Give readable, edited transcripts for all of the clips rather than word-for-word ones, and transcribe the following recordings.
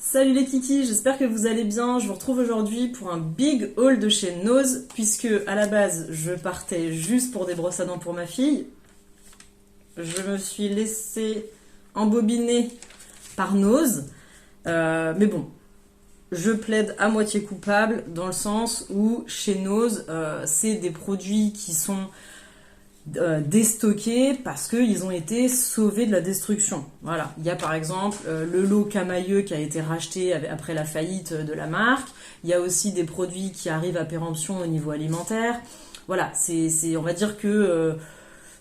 Salut les kikis, j'espère que vous allez bien. Je vous retrouve aujourd'hui pour un big haul de chez Nose, puisque à la base je partais juste pour des brosses à dents pour ma fille. Je me suis laissée embobiner par Nose, mais bon, je plaide à moitié coupable dans le sens où chez Nose, c'est des produits qui sont déstockés parce qu'ils ont été sauvés de la destruction. Voilà. Il y a par exemple le lot Camailleux qui a été racheté après la faillite de la marque. Il y a aussi des produits qui arrivent à péremption au niveau alimentaire. Voilà, on va dire que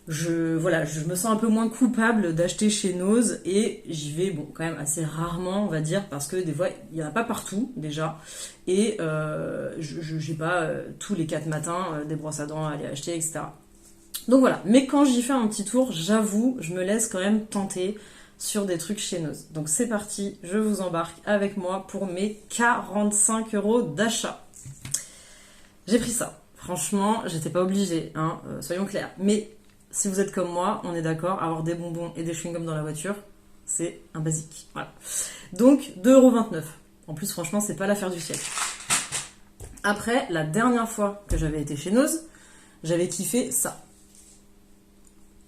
je me sens un peu moins coupable d'acheter chez Nose et j'y vais quand même assez rarement, on va dire, parce que des fois il n'y en a pas partout déjà et je n'ai pas tous les 4 matins des brosses à dents à aller acheter, etc. Donc voilà, mais quand j'y fais un petit tour, j'avoue, je me laisse quand même tenter sur des trucs chez Nose. Donc c'est parti, je vous embarque avec moi pour mes 45 € d'achat. J'ai pris ça. Franchement, j'étais pas obligée, hein, soyons clairs. Mais si vous êtes comme moi, on est d'accord, avoir des bonbons et des chewing-gums dans la voiture, c'est un basique. Voilà. Donc 2,29 €. En plus, franchement, c'est pas l'affaire du siècle. Après, la dernière fois que j'avais été chez Nose, j'avais kiffé ça.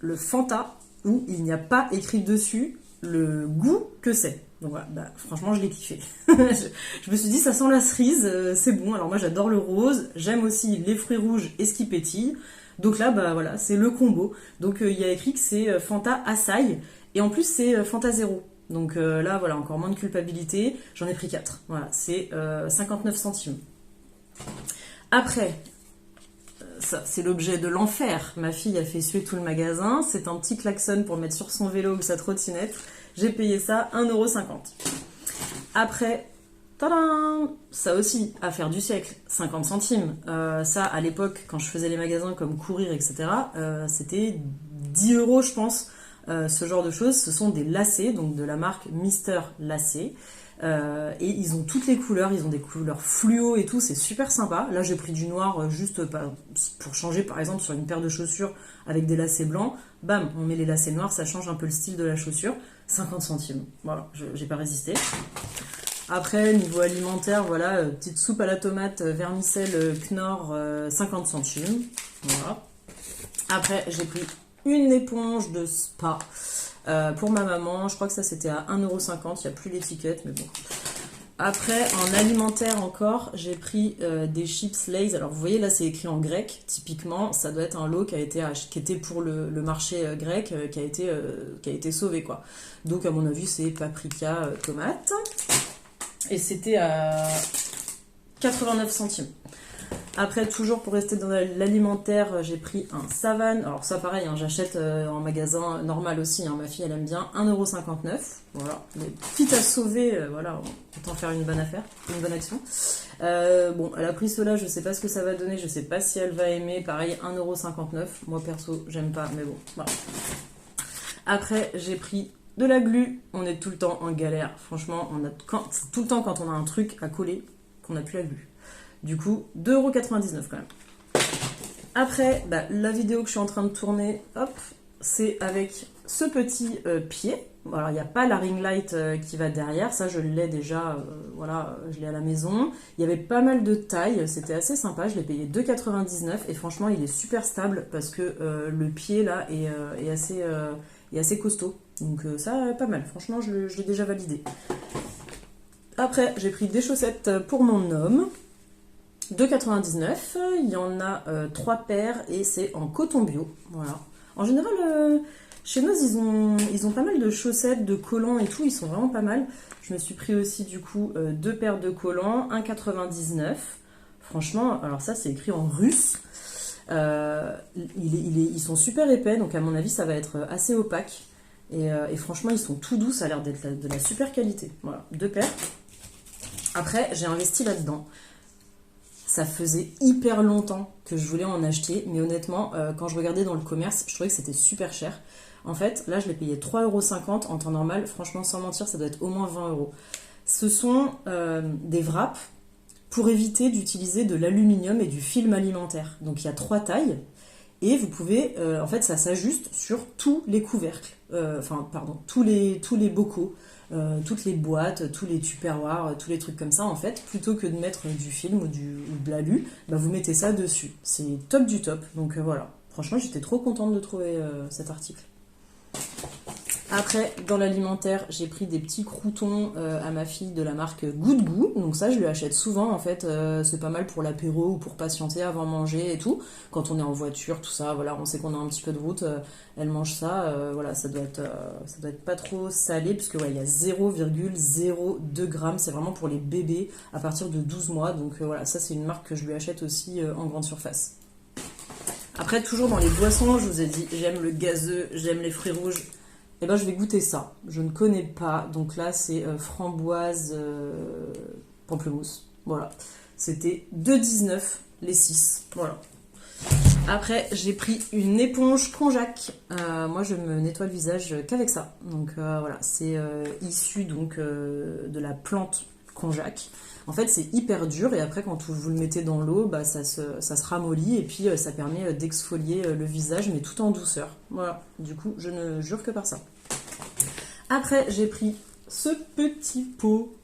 Le Fanta, où il n'y a pas écrit dessus le goût que c'est. Donc voilà, franchement, je l'ai kiffé. je me suis dit, ça sent la cerise, c'est bon. Alors moi, j'adore le rose, j'aime aussi les fruits rouges et ce qui pétille. Donc là, voilà, c'est le combo. Donc il y a écrit que c'est Fanta Açaï, et en plus, c'est Fanta Zéro. Donc là, voilà, encore moins de culpabilité. J'en ai pris 4. Voilà, c'est 59 centimes. Après, ça, c'est l'objet de l'enfer. Ma fille a fait suer tout le magasin. C'est un petit klaxon pour mettre sur son vélo ou sa trottinette. J'ai payé ça 1,50 €. Après, tadam, ça aussi, affaire du siècle, 50 centimes. Ça, à l'époque, quand je faisais les magasins comme Courir, etc., c'était 10 € je pense. Ce genre de choses, ce sont des lacets, donc de la marque Mister Lacet. Et ils ont toutes les couleurs, ils ont des couleurs fluo et tout, c'est super sympa. Là j'ai pris du noir juste pour changer, par exemple sur une paire de chaussures avec des lacets blancs, bam, on met les lacets noirs, ça change un peu le style de la chaussure. 50 centimes, voilà, j'ai pas résisté. Après, niveau alimentaire, voilà, petite soupe à la tomate, vermicelle Knorr, 50 centimes, voilà. Après j'ai pris une éponge de spa pour ma maman, je crois que ça c'était à 1,50 €, il n'y a plus l'étiquette, mais bon. Après, en alimentaire encore, j'ai pris des chips Lay's. Alors vous voyez là c'est écrit en grec, typiquement, ça doit être un lot qui était pour le marché grec, qui a été sauvé quoi. Donc à mon avis c'est paprika, tomate. Et c'était à 89 centimes. Après, toujours pour rester dans l'alimentaire, j'ai pris un Savane. Alors ça pareil, hein, j'achète en magasin normal aussi, hein, ma fille elle aime bien, 1,59 €. Voilà, mais quitte à sauver, voilà, autant faire une bonne affaire, une bonne action. Bon, elle a pris cela, je sais pas ce que ça va donner, je sais pas si elle va aimer. Pareil, 1,59 €. Moi perso, j'aime pas, mais bon, voilà. Après, j'ai pris de la glu. On est tout le temps en galère. Franchement, c'est tout le temps quand on a un truc à coller qu'on n'a plus la glu. Du coup, 2,99 € quand même. Après, la vidéo que je suis en train de tourner, hop, c'est avec ce petit pied. Alors, il n'y a pas la ring light qui va derrière. Ça, je l'ai déjà, voilà, je l'ai à la maison. Il y avait pas mal de tailles. C'était assez sympa. Je l'ai payé 2,99 € et franchement, il est super stable parce que le pied, là, est assez costaud. Donc ça, pas mal. Franchement, je l'ai déjà validé. Après, j'ai pris des chaussettes pour mon homme. 2,99 €, il y en a 3 paires et c'est en coton bio. Voilà. En général, chez nous, ils ont pas mal de chaussettes, de collants et tout, ils sont vraiment pas mal. Je me suis pris aussi du coup 2 paires de collants, 1,99 €. Franchement, alors ça c'est écrit en russe. Ils sont super épais, donc à mon avis ça va être assez opaque. Et franchement, ils sont tout doux, ça a l'air d'être de la super qualité. Voilà, 2 paires. Après, j'ai investi là-dedans. Ça faisait hyper longtemps que je voulais en acheter, mais honnêtement, quand je regardais dans le commerce, je trouvais que c'était super cher. En fait, là, je l'ai payé 3,50 € en temps normal. Franchement, sans mentir, ça doit être au moins 20 €. Ce sont des wraps pour éviter d'utiliser de l'aluminium et du film alimentaire. Donc, il y a 3 tailles. Et vous pouvez, en fait, ça s'ajuste sur tous les couvercles, tous les bocaux. toutes les boîtes, tous les tupperwares, tous les trucs comme ça en fait, plutôt que de mettre du film ou de l'alu, bah, vous mettez ça dessus. C'est top du top, donc voilà. Franchement, j'étais trop contente de trouver cet article. Après, dans l'alimentaire, j'ai pris des petits croûtons à ma fille de la marque Good Goût. Donc ça, je lui achète souvent, en fait. C'est pas mal pour l'apéro ou pour patienter avant manger et tout. Quand on est en voiture, tout ça, voilà, on sait qu'on a un petit peu de route. Elle mange ça, voilà, ça doit être pas trop salé, puisque ouais, il y a 0,02 grammes. C'est vraiment pour les bébés à partir de 12 mois. Donc voilà, ça, c'est une marque que je lui achète aussi en grande surface. Après, toujours dans les boissons, je vous ai dit, j'aime le gazeux, j'aime les fruits rouges. Et ben je vais goûter ça. Je ne connais pas. Donc là, c'est framboise pamplemousse. Voilà. C'était 2,19 les 6. Voilà. Après, j'ai pris une éponge Konjac. Moi, je me nettoie le visage qu'avec ça. Donc voilà, c'est issu donc de la plante Konjac. En fait, c'est hyper dur et après, quand vous le mettez dans l'eau, bah, ça se ramollit et puis ça permet d'exfolier le visage, mais tout en douceur. Voilà, du coup, je ne jure que par ça. Après, j'ai pris ce petit pot,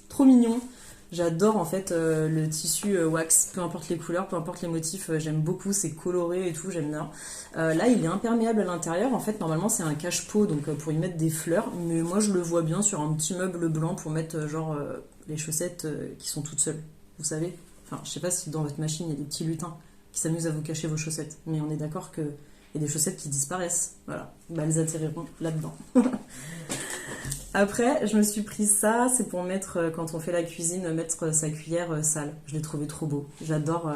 trop mignon. J'adore en fait le tissu wax, peu importe les couleurs, peu importe les motifs, j'aime beaucoup, c'est coloré et tout, j'aime bien. Là, il est imperméable à l'intérieur, en fait, normalement c'est un cache-pot, donc pour y mettre des fleurs, mais moi je le vois bien sur un petit meuble blanc pour mettre genre les chaussettes qui sont toutes seules, vous savez. Enfin, je sais pas si dans votre machine il y a des petits lutins qui s'amusent à vous cacher vos chaussettes, mais on est d'accord qu'il y a des chaussettes qui disparaissent, voilà, bah, elles atterriront là-dedans. Après, je me suis pris ça, c'est pour mettre, quand on fait la cuisine, mettre sa cuillère sale. Je l'ai trouvé trop beau. J'adore,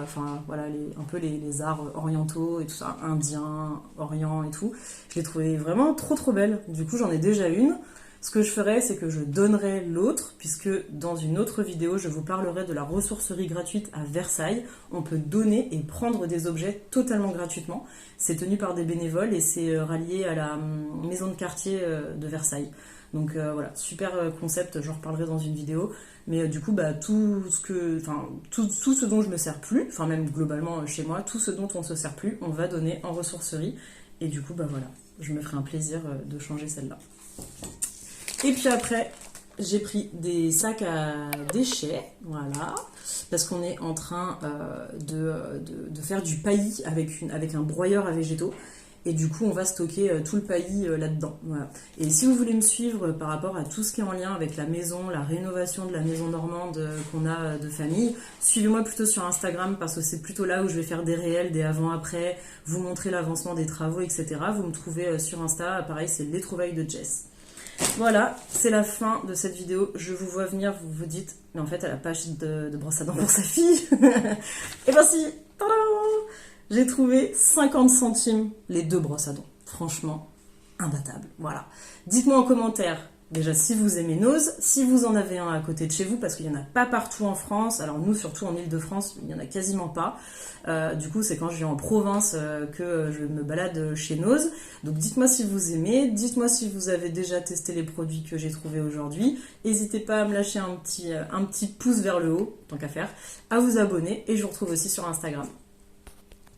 voilà, un peu les arts orientaux et tout ça, indiens, orient et tout. Je l'ai trouvé vraiment trop trop belle. Du coup, j'en ai déjà une. Ce que je ferais, c'est que je donnerais l'autre, puisque dans une autre vidéo, je vous parlerai de la ressourcerie gratuite à Versailles. On peut donner et prendre des objets totalement gratuitement. C'est tenu par des bénévoles et c'est rallié à la maison de quartier de Versailles. Donc voilà, super concept, j'en reparlerai dans une vidéo. Mais du coup, bah, tout ce dont je me sers plus, enfin même globalement chez moi, tout ce dont on ne se sert plus, on va donner en ressourcerie. Et du coup, bah voilà, je me ferai un plaisir de changer celle-là. Et puis après, j'ai pris des sacs à déchets, voilà, parce qu'on est en train de faire du paillis avec un broyeur à végétaux. Et du coup, on va stocker tout le paillis là-dedans. Voilà. Et si vous voulez me suivre par rapport à tout ce qui est en lien avec la maison, la rénovation de la maison normande qu'on a de famille, suivez-moi plutôt sur Instagram parce que c'est plutôt là où je vais faire des réels, des avant-après, vous montrer l'avancement des travaux, etc. Vous me trouvez sur Insta, pareil, c'est les trouvailles de Jess. Voilà, c'est la fin de cette vidéo. Je vous vois venir, vous vous dites, mais en fait, elle a pas acheté de brosse à dents pour sa fille. Et ben si, tadam, j'ai trouvé 50 centimes les 2 brosses à dents. Franchement, imbattable. Voilà. Dites-moi en commentaire, déjà, si vous aimez Nose, si vous en avez un à côté de chez vous, parce qu'il n'y en a pas partout en France. Alors nous, surtout en Ile-de-France, il n'y en a quasiment pas. Du coup, c'est quand je vais en province que je me balade chez Nose. Donc dites-moi si vous aimez, dites-moi si vous avez déjà testé les produits que j'ai trouvés aujourd'hui. N'hésitez pas à me lâcher un petit pouce vers le haut, tant qu'à faire, à vous abonner, et je vous retrouve aussi sur Instagram.